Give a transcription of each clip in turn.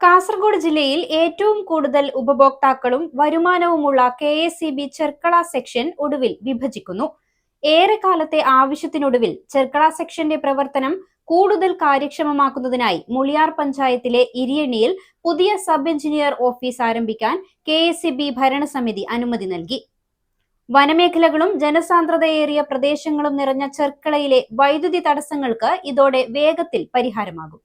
കാസർഗോഡ് ജില്ലയിൽ ഏറ്റവും കൂടുതൽ ഉപഭോക്താക്കളും വരുമാനവുമുള്ള കെ.എസ്.ഇ.ബി. ചെർക്കള സെക്ഷൻ ഒടുവിൽ വിഭജിക്കുന്നു. ഏറെക്കാലത്തെ ആവശ്യത്തിനൊടുവിൽ ചെർക്കള സെക്ഷന്റെ പ്രവർത്തനം കൂടുതൽ കാര്യക്ഷമമാക്കുന്നതിനായി മുളിയാർ പഞ്ചായത്തിലെ ഇരിയണ്ണിയിൽ പുതിയ സബ് എഞ്ചിനീയർ ഓഫീസ് ആരംഭിക്കാൻ കെ.എസ്.ഇ.ബി. ഭരണസമിതി അനുമതി നൽകി. വനമേഖലകളും ജനസാന്ദ്രതയേറിയ പ്രദേശങ്ങളും നിറഞ്ഞ ചെർക്കളയിലെ വൈദ്യുതി തടസ്സങ്ങൾക്ക് ഇതോടെ വേഗത്തിൽ പരിഹാരമാകും.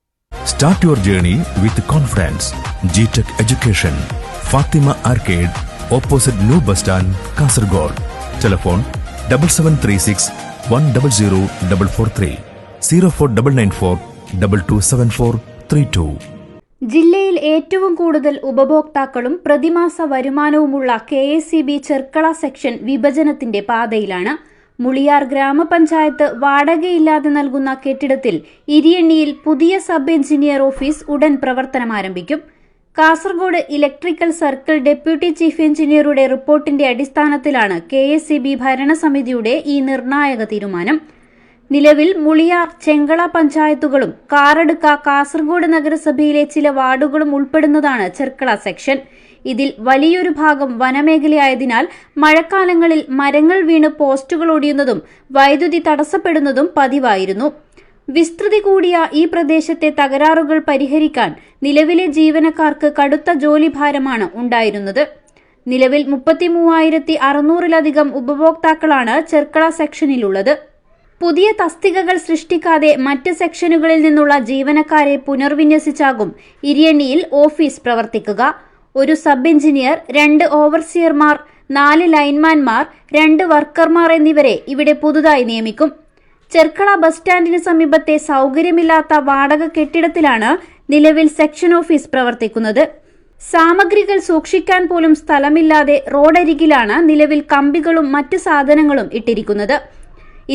Start your journey with confidence. G-Tech Education. Fatima Arcade, opposite New Bus Stand, Kasargod. Telephone 7736 100 443 04994 227432. ജില്ലയിൽ ഏറ്റവും കൂടുതൽ ഉപഭോക്താക്കളും പ്രതിമാസ വരുമാനവുമുള്ള കെ.എസ്.ഇ.ബി. ചെർക്കള സെക്ഷൻ വിഭജനത്തിന്റെ പാതയിലാണ്. മുളിയാർ ഗ്രാമപഞ്ചായത്ത് വാടകയില്ലാതെ നൽകുന്ന കെട്ടിടത്തിൽ ഇരിയണ്ണിയിൽ പുതിയ സബ് എഞ്ചിനീയർ ഓഫീസ് ഉടൻ പ്രവർത്തനമാരംഭിക്കും. Kasaragod electrical circle deputy chief എഞ്ചിനീയറുടെ റിപ്പോർട്ടിന്റെ അടിസ്ഥാനത്തിലാണ് കെ.എസ്.ഇ.ബി. ഭരണസമിതിയുടെ ഈ നിർണായക തീരുമാനം. നിലവിൽ മുളിയാർ, ചെങ്കള പഞ്ചായത്തുകളും കാറടുക്ക, കാസർഗോഡ് നഗരസഭയിലെ ചില വാർഡുകളും ഉൾപ്പെടുന്നതാണ് ചെർക്കള സെക്ഷൻ. ഇതിൽ വലിയൊരു ഭാഗം വനമേഖലയായതിനാൽ മഴക്കാലങ്ങളിൽ മരങ്ങൾ വീണ് പോസ്റ്റുകൾ ഒടിയുന്നതും വൈദ്യുതി തടസ്സപ്പെടുന്നതും പതിവായിരുന്നു. വിസ്തൃതി കൂടിയ ഈ പ്രദേശത്തെ തകരാറുകൾ പരിഹരിക്കാൻ നിലവിലെ ജീവനക്കാർക്ക് കടുത്ത ജോലിഭാരമാണ് ഉണ്ടായിരുന്നത്. നിലവിൽ 33,600-ലധികം ഉപഭോക്താക്കളാണ് ചെർക്കള സെക്ഷനിലുള്ളത്. പുതിയ തസ്തികകൾ സൃഷ്ടിക്കാതെ മറ്റ് സെക്ഷനുകളിൽ നിന്നുള്ള ജീവനക്കാരെ പുനർവിന്യസിച്ചാകും ഇരിയണ്ണിയിൽ ഓഫീസ് പ്രവർത്തിക്കുക. ഒരു സബ് എഞ്ചിനീയർ, 2 ഓവർസിയർമാർ, 4 ലൈൻമാൻമാർ, 2 വർക്കർമാർ എന്നിവരെ ഇവിടെ പുതുതായി നിയമിക്കും. ചെർക്കള ബസ് സ്റ്റാൻഡിന് സമീപത്തെ സൗകര്യമില്ലാത്ത വാടക കെട്ടിടത്തിലാണ് നിലവിൽ സെക്ഷൻ ഓഫീസ് പ്രവർത്തിക്കുന്നത്. സാമഗ്രികൾ സൂക്ഷിക്കാൻ പോലും സ്ഥലമില്ലാതെ റോഡരികിലാണ് നിലവിൽ കമ്പികളും മറ്റ് സാധനങ്ങളും ഇട്ടിരിക്കുന്നത്.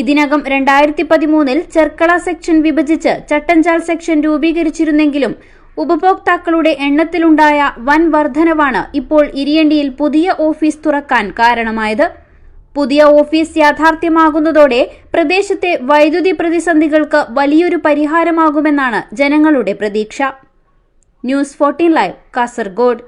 ഇതിനകം 2013 ചെർക്കള സെക്ഷൻ വിഭജിച്ച് ചട്ടഞ്ചാൽ സെക്ഷൻ രൂപീകരിച്ചിരുന്നെങ്കിലും ഉപഭോക്താക്കളുടെ എണ്ണത്തിലുണ്ടായ വൻ വർധനവാണ് ഇപ്പോൾ ഇരിയണ്ണിയിൽ പുതിയ ഓഫീസ് തുറക്കാൻ കാരണമായത്. പുതിയ ഓഫീസ് യാഥാർത്ഥ്യമാകുന്നതോടെ പ്രദേശത്തെ വൈദ്യുതി പ്രതിസന്ധികൾക്ക് വലിയൊരു പരിഹാരമാകുമെന്നാണ് ജനങ്ങളുടെ പ്രതീക്ഷ. News 14 live, Kasaragod.